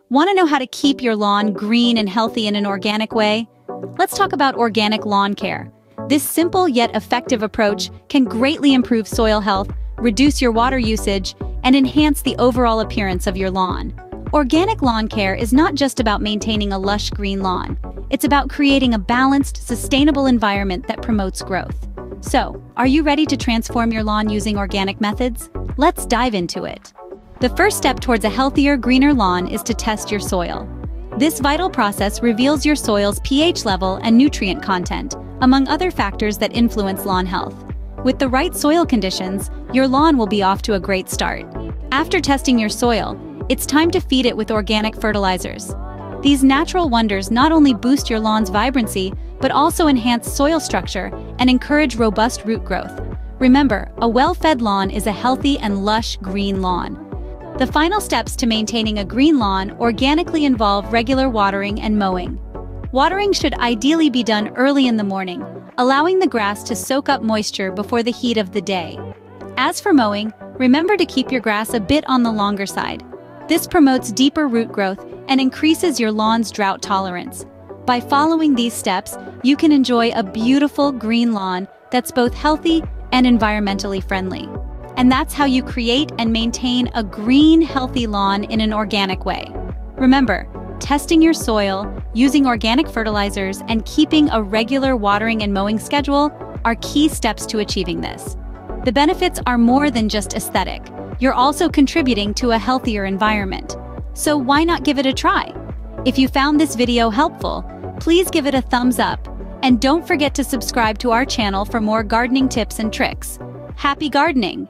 Want to know how to keep your lawn green and healthy in an organic way? Let's talk about organic lawn care. This simple yet effective approach can greatly improve soil health, reduce your water usage, and enhance the overall appearance of your lawn. Organic lawn care is not just about maintaining a lush green lawn. It's about creating a balanced, sustainable environment that promotes growth. So, are you ready to transform your lawn using organic methods? Let's dive into it. The first step towards a healthier, greener lawn is to test your soil. This vital process reveals your soil's pH level and nutrient content, among other factors that influence lawn health. With the right soil conditions, your lawn will be off to a great start. After testing your soil, it's time to feed it with organic fertilizers. These natural wonders not only boost your lawn's vibrancy, but also enhance soil structure and encourage robust root growth. Remember, a well-fed lawn is a healthy and lush green lawn. The final steps to maintaining a green lawn organically involve regular watering and mowing. Watering should ideally be done early in the morning, allowing the grass to soak up moisture before the heat of the day. As for mowing, remember to keep your grass a bit on the longer side. This promotes deeper root growth and increases your lawn's drought tolerance. By following these steps, you can enjoy a beautiful green lawn that's both healthy and environmentally friendly. And that's how you create and maintain a green, healthy lawn in an organic way. Remember, testing your soil, using organic fertilizers, and keeping a regular watering and mowing schedule are key steps to achieving this. The benefits are more than just aesthetic. You're also contributing to a healthier environment. So why not give it a try? If you found this video helpful, please give it a thumbs up. And don't forget to subscribe to our channel for more gardening tips and tricks. Happy gardening!